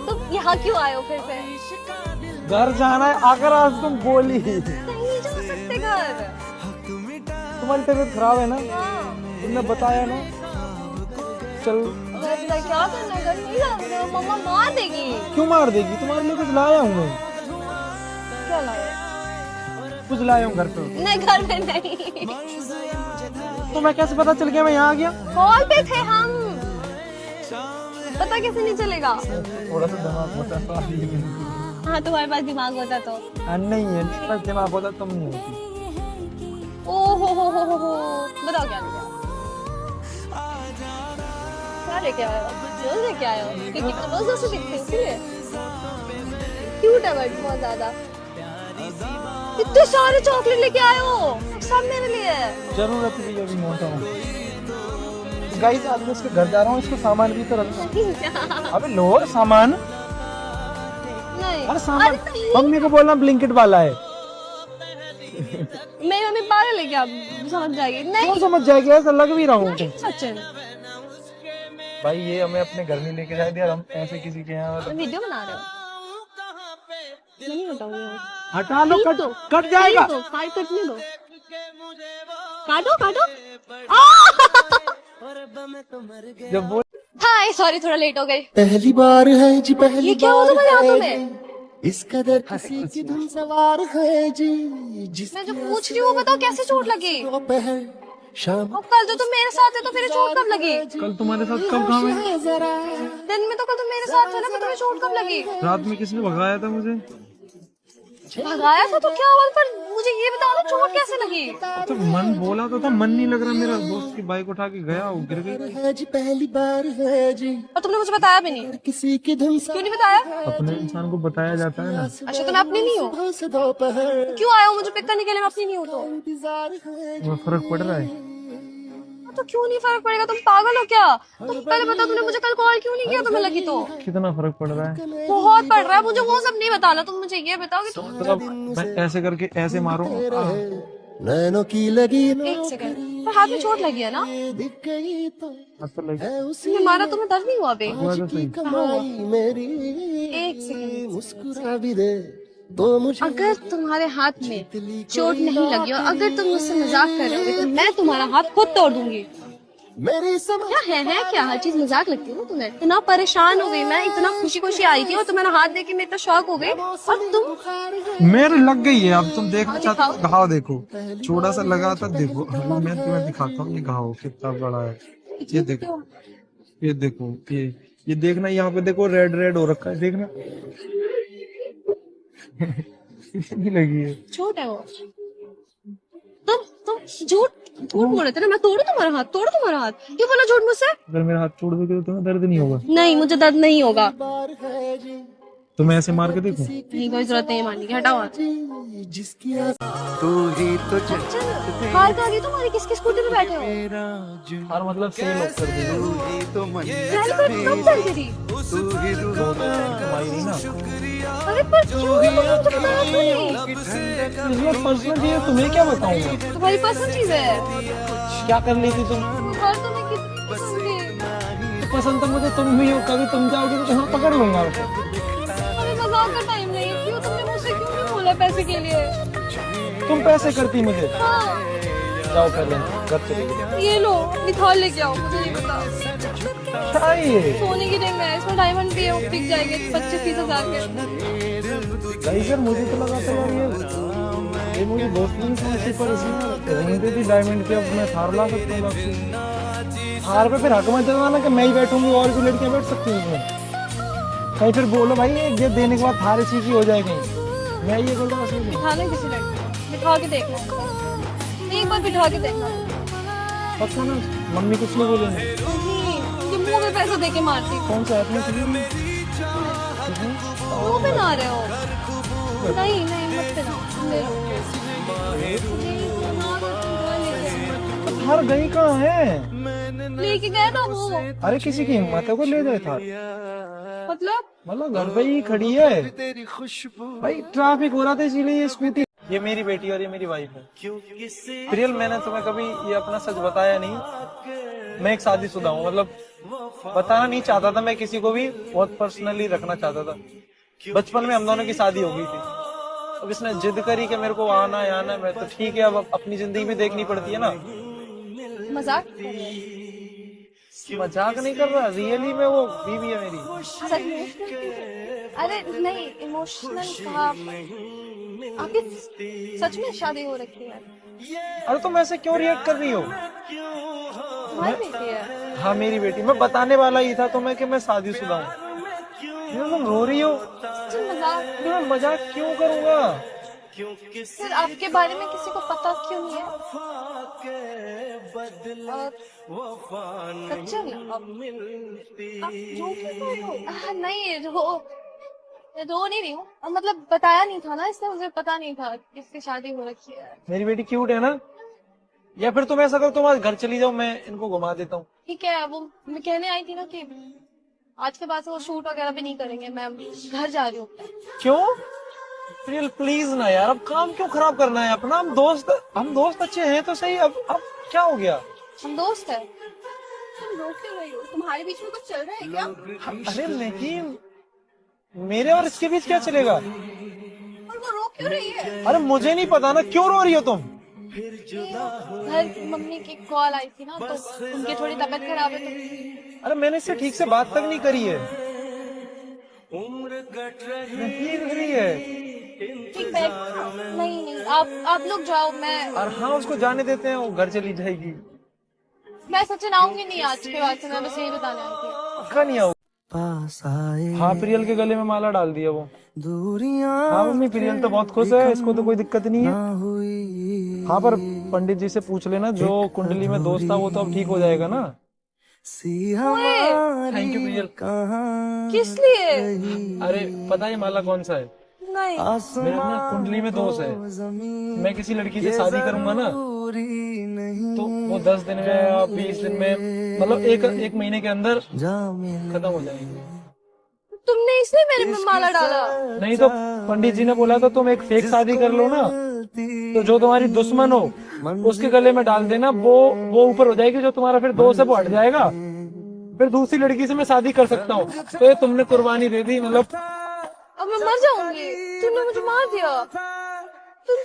तुम यहाँ क्यों आए हो फिर से? घर जाना है, आकर आज तुम बोली। नहीं जा सकते घर। तुम्हारी तबीयत खराब है ना, हाँ। तुमने बताया ना। चल। क्या करना है, घर नहीं जाना, मम्मा मार देगी। क्यों मार देगी? तुम्हारे लिए कुछ लाया हूँ मैं। क्या लाया? कुछ लाया हूँ घर पे। नहीं, घर में नहीं। तो मैं कैसे पता चल गया मैं यहाँ आ गया? कॉल पे थे हम, पता कैसे नहीं चलेगा? थोड़ा सा दिमाग होता तो। हाँ, तुम्हारे पास दिमाग होता तो। नहीं है, मेरे पास दिमाग होता तुम नहीं होती। ओ हो, बताओ क्या लेके क्या लेके आए हो? रोज लेके आए हो क्योंकि तुम रोज ऐसे दिखते हो इसलिए। क्यूट है बट बहुत ज्यादा। इतने सारे चॉकलेट लेके आए हो, सब मेरे लिए। जरूरत भी अभी मोटा हूँ। गाइस आज मैं इसके घर जा रहा हूँ, इसको सामान भी तो रखना। अबे लो सामान। नहीं, अरे सामान मम्मी को बोलना ब्लिंकिट वाला है। मेरी मम्मी पागल है क्या? समझ जाएगी। नहीं क्यों समझ जाएगी, ऐसा लग भी रहा हूँ। सचिन, भाई ये हमें अपने घर में लेके जाए, हम ऐसे किसी के यहाँ वीडियो बना रहे हो? मैं नहीं बताऊंगी। हटा लो, ठीक तो, कट जाएगा। फाइट कटने दो, काटो। जब बोल हाय, सॉरी थोड़ा लेट हो गई। पहली बार है जी, पहली ये क्या हुआ तुम्हारे हाथों में? इस कदर किसी की धुन सवार है जी। मैं जो पूछ रही हूँ बताओ कैसे चोट लगी? दोपहर शाम अब कल तो तुम मेरे साथ है तो फिर चोट कब लगी? कल तुम्हारे साथ कब कहाँ में? जरा दिन में तो कल तुम मेरे साथ थे ना, फिर तुम्हें चोट कब लगी? रात में किसने भगाया था मुझे? भगाया था तो क्या हुआ, पर मुझे ये बताओ ना चोट कैसे लगी? तो मन बोला तो था, मन नहीं लग रहा मेरा। दोस्त की बाइक उठा के गया, वो गिर गई। है जी, पहली बार है जी, और तुमने मुझे बताया भी नहीं। किसी की धुन क्यों नहीं बताया? अपने इंसान को बताया जाता है ना। अच्छा तो मैं अपनी नहीं हूँ? सुबह से दोपहर क्यों आया हो मुझे पिक करने के लिए? मैं अपनी नहीं हूँ तो? इंतजार है जी। वो फर्क पड़ रहा है। तो क्यों नहीं फर्क पड़ेगा? तुम पागल हो क्या? तुम पहले बताओ, तुमने मुझे कल कॉल क्यों नहीं किया तुम्हें लगी तो? कितना फर्क पड़ रहा है? बहुत पड़ रहा है मुझे, वो सब नहीं बताना। तुम मुझे ये बताओ कि तुम मतलब मैं ऐसे करके ऐसे मारूं। नैनों की लगी एक सेकंड, पर हाथ में चोट लगी है ना? दिख गई तो है तुमने मारा, तुम्हें दर्द नहीं हुआ अभी? हुआ तो सही। कमाई मेरी। एक सेकंड, मुस्कुरा भी दे तो मुझे अगर तुम्हारे हाथ में चोट नहीं लगी और अगर तुम मुझसे मजाक कर रहे हो तो मैं तुम्हारा हाथ खुद तोड़ दूंगी। मेरी समझ क्या है क्या? हर चीज मजाक लगती है ना तुम्हें? इतना परेशान हो गई मैं, इतना खुशी आई थी और तुम्हारा हाथ देख के मैं इतना शॉक हो गई और तुम। मेरे लग गई है। अब तुम देखना चाहते हो? दिखाओ। घाव देखो, छोटा सा लगा था। देखो मैं तुम्हें दिखाता हूँ, ये घाव कितना बड़ा है। ये देखो, ये देखो, ये देखना, यहाँ पे देखो रेड रेड हो रखा है, देखना। कितनी लगी है? झूठ है वो। तुम झूठ बोल रहे थे ना। मैं तोड़ू तुम्हारा हाथ? तोड़ू तुम्हारा हाथ? क्यों बोला झूठ मुझसे? अगर मेरा हाथ तोड़ दोगे तो तुम्हें दर्द नहीं होगा? नहीं, मुझे दर्द नहीं होगा। तो मैं ऐसे मार के देखूं? नहीं, कोई जरूरत नहीं है मारने की, हटाओ हाथ। जिसकी तू ही तो हार कहाँ गई तुम्हारी? किसकी स्कूटी पे बैठे हो? और मतलब सेल ऑफ कर दी पहले पर कब चल गई थी? तुम्हारी नहीं ना। अरे पर क्यों तुमने मुझे बताया क्यों नहीं? इसमें पर्सनल चीज है, तुम्हें क्या बताऊंगा? तुम्हारी पसंद चीज है। क्या कर ली थी तुम? घर तुम्हें कितनी पसंद थी? पसंद तो मुझे तुम भी हो। कभी तुम जाओगे तो तुम्हें पकड़ लूंगा। अरे मजाक का टाइम नहीं है। क्यों तुमने मुझसे क्यों नहीं बोला पैसे के लिए? तुम पैसे करती मुझे। हाँ, जाओ पहले घर चले गए। ये लो निकाल लेके आओ। मुझे ये बताओ, क्या ये? सोने की रिंग है, इसमें डायमंड भी है, वो बिक जाएंगे 25-30 हजार के। भाई सर मुझे तो लगा था यार ये मुझे दोस्त नहीं समझती, पर इसमें रिंग दे दी डायमंड की। अब मैं थार ला सकता हूँ आपसे। थार पे फिर हक मत जमाना कि मैं ही बैठूंगी और भी लड़कियां बैठ सकती हैं इसमें। कहीं फिर बोलो भाई ये देने के बाद थार इसी की हो जाएगी। मैं ये बोल रहा हूँ बिठाना किसी लड़की को, बिठा के देखना, एक बार बिठा के देखना। पक्का ना? मम्मी कुछ नहीं बोलेंगे? ये मुंह में पैसा देके मारती। कौन सा अपने चलिए मुंह पे ना रहे हो? नहीं मत पिलाओ, ले लो। थार गई कहाँ है? लेके गया था वो। अरे किसी की हिम्मत है को ले जाए थार? मतलब घर पे ही खड़ी है भाई। ट्रैफिक हो रहा था इसीलिए ये स्कूटी। ये मेरी बेटी और ये मेरी वाइफ है। प्रियल मैंने तुम्हें कभी ये अपना सच बताया नहीं। मैं एक शादीशुदा हूँ, मतलब बताना नहीं चाहता था मैं किसी को भी, बहुत पर्सनली रखना चाहता था। बचपन में हम दोनों की शादी हो गई थी, अब इसने जिद करी कि मेरे को आना है आना है। मैं तो ठीक है, अब अपनी जिंदगी भी देखनी पड़ती है ना। मजाक कर रहे हो? मजाक नहीं कर रहा, रियली में वो बीवी है मेरी। सच में? अरे नहीं, इमोशनल था। आपकी सच में शादी हो रखी है? अरे तुम ऐसे क्यों रिएक्ट कर रही हो? तुम्हारी बेटी है? हाँ मेरी बेटी। मैं बताने वाला ही था तुम्हें कि मैं शादीशुदा हूँ। ये तुम रो रही हो? सच में मजाक? मैं मजाक क्यों करूंगा? फिर आपके बारे में किसी को पता क्यों नहीं है? सच्चे में आप जो क्यों कर रहे हो? नहीं, रो नहीं रही हूँ, मतलब बताया नहीं था ना, इसलिए मुझे पता नहीं था किसकी शादी हो रखी है। मेरी बेटी क्यूट है ना? या फिर तुम ऐसा करो, तुम आज घर चली जाओ, मैं इनको घुमा देता हूँ। ठीक है, वो मैं कहने आई थी ना कि आज के बाद से वो शूट वगैरह भी नहीं करेंगे, मैं घर जा रही हूँ। क्यों? प्लीज ना यार, अब काम क्यों खराब करना है अपना? हम दोस्त अच्छे हैं तो सही। अब क्या हो गया? हम दोस्त है। तुम रो क्यों रही हो? तुम्हारे बीच में कुछ चल रहा है क्या? अरे नहीं, मेरे और इसके बीच क्या चलेगा? और वो रो क्यों रही है? अरे मुझे नहीं पता ना, क्यों रो रही हो तुम? घर मम्मी की कॉल आई थी ना, तो उनकी थोड़ी तबीयत खराब है तो। अरे मैंने इससे ठीक से बात तक नहीं करी है। नहीं कर रही है। ठीक है, नहीं आप लोग जाओ, मैं और हाँ, उसको जाने देते हैं, वो घर चली जाएगी। मैं सचिन आऊंगी नहीं आज के बाद से, मैं बस यही बताने आई थी। पक्का नहीं आओ? पास आए हाँ, प्रियल के गले में माला डाल दिया वो। दूरियां हाँ मम्मी, प्रियल तो बहुत खुश है, इसको तो कोई दिक्कत नहीं है। हुई हाँ, पर पंडित जी से पूछ लेना, जो कुंडली में दोष था वो तो अब ठीक हो जाएगा ना। सी हमारी थैंक यू प्रियल। कहाँ किस लिए? अरे पता है माला कौन सा है? नहीं, मेरे ना कुंडली में दोष है। मैं किसी लड़की से शादी करूंगा ना, तो वो 10 दिन में या 20 दिन में, मतलब एक महीने के अंदर खत्म हो जाएगी। तुमने इसलिए मेरे में माला डाला? नहीं तो पंडित जी ने बोला था तुम एक फेक शादी कर लो ना, तो जो तुम्हारी दुश्मन हो उसके गले में डाल देना, वो ऊपर हो जाएगी, जो तुम्हारा फिर दोस्त है वो हट जाएगा, फिर दूसरी लड़की से मैं शादी कर सकता हूँ। तो ये तुमने कुर्बानी दे दी, मतलब अब मैं मर जाऊंगी। तुमने मुझे मार दिया। तुम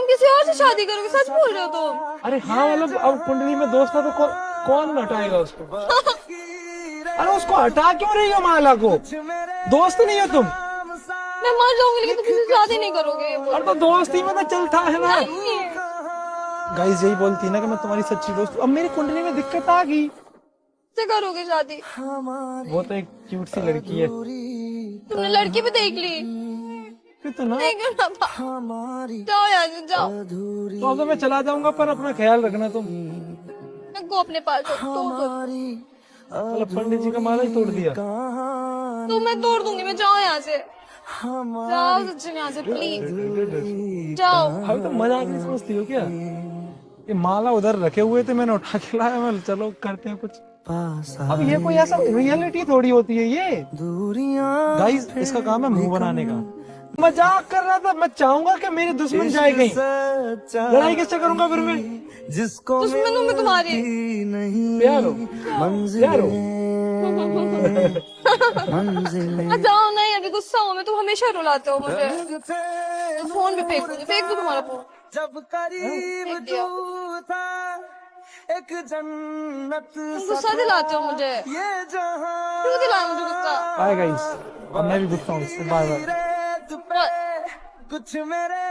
किसी और से शादी करोगे? सच बोल रहे हो तुम? अरे हाँ, मतलब अब कुंडली में दोस्त था तो कौन हटाएगा उसको? अरे उसको हटा क्यों रही हो माला को? दोस्त नहीं हो तुम? मैं मर जाऊंगी लेकिन तुम किसी से शादी नहीं करोगे। अरे तो दोस्ती में तो चलता है ना। नहीं। गाइस यही बोलती ना कि मैं तुम्हारी सच्ची दोस्त। अब मेरी कुंडली में दिक्कत आ गई। से करोगे शादी? वो तो एक क्यूट सी लड़की है। तुमने लड़की भी देख ली? कितना? नहीं करना था। जाओ यहाँ से, जाओ। तो अब तो मैं चला जाऊंगा, पर अपना ख्याल रखना तुम। मैं को अपने पास तोड़ दो। मतलब पंडित जी का माला ही तोड़ दिया। तो मैं तोड़ दूंगी। मैं जाओ यहाँ से, जाओ सचिन यहाँ से प्लीज, जाओ। अभी तो मजाक नहीं समझती हो क्या? ये माला उधर रखे हुए थे, मैंने उठा के लाया। मैं चलो करते हैं कुछ। अब ये कोई ऐसा रियलिटी थोड़ी होती है ये। गाइस इसका काम है मुंह बनाने का। मजाक कर रहा था। मैं चाहूंगा कि मेरे दुश्मन जाए कहीं। लड़ाई किससे करूंगा फिर मैं? जिसको दुश्मनों में तुम्हारी प्यार हो, प्यार हो। जाओ। नहीं, अभी गुस्सा हूँ मैं, तुम हमेशा रुलाते हो मुझे। फोन भी फेंक दूंगी, फेंक दो तुम्हारा फोन। जब करीब तू था एक जन्नत तुम गुस्सा दिलाते हो मुझे। ये जहां क्यों दिलाया मुझे गुस्सा? बाय गाइस, अब मैं भी गुस्सा हूँ इससे। Bye bye. कुछ मेरे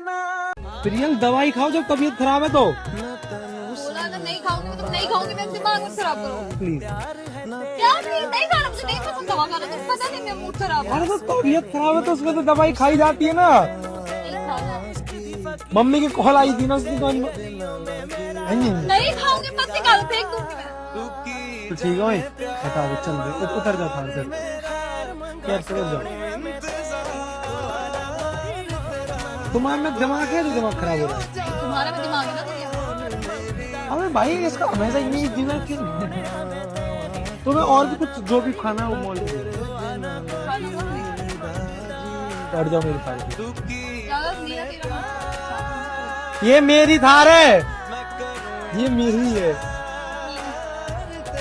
नाम प्रियल दवाई खाओ जब तबीयत खराब है तो। बोला ना नहीं खाऊंगी, तुम नहीं खाऊंगी, मैं दिमाग मत खराब करो। प्लीज। क्या प्लीज? नहीं खाना मुझे, नहीं पसंद दवा खाना, तुम्हें पता नहीं मेरा मूड खराब है। अरे तो तबीयत खराब है तो उसमें तो दवाई खाई जाती है ना। नहीं खाना। मम्मी की कॉल आई थी ना उसकी कॉल। नहीं खाऊंगी, मत निकालो, फेंक दूंगी मैं। तो ठीक है भाई, हटा दो, चल रहे उतर जाओ थार से। क्या समझ जाओ, तुम्हारे में दिमाग है तो दिमाग खराब हो रहा है। तुम्हारा भी दिमाग है ना तो। अबे भाई इसका हमेशा इतनी दिमाग क्यों? तुम्हें और भी कुछ जो भी खाना है वो मॉल में बैठ जाओ मेरे साथ। ज्यादा नहीं है तेरा। ये मेरी थार है, ये मेरी है।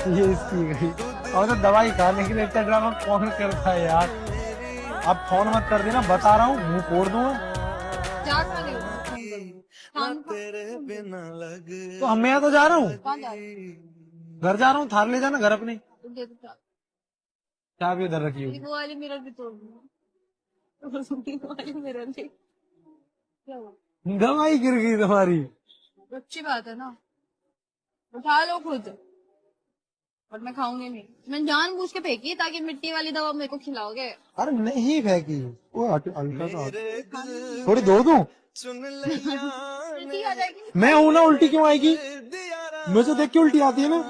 ये इसकी गई। और तो दवाई खाने के लिए इतना ड्रामा कौन करता है यार। अब फोन मत कर देना, बता रहा हूँ, मुंह फोड़ दूंगा। क्या खा रहे हो? तो हम मैं तो जा रहा हूँ, कहाँ जा रहे हो? घर जा रहा हूँ, थार ले जाना घर अपने। दे दो चाबी। चाबी उधर रखी हुई। वो वाली मिरर भी तोड़ दूंगा। वो वाली मिरर भी। क्या हुआ? दवाई गिर गई तुम्हारी। अच्छी बात है ना, उठा लो खुद। और मैं खाऊंगी नहीं, मैं जानबूझ के फेंकी ताकि मिट्टी वाली दवा मेरे को खिलाओगे। अरे नहीं फेंकी, वो अल्ट्रा सा थोड़ी दो दूं। उल्टी आ जाएगी। मैं हूं ना, उल्टी क्यों आएगी? मुझे देख के उल्टी आती है ना।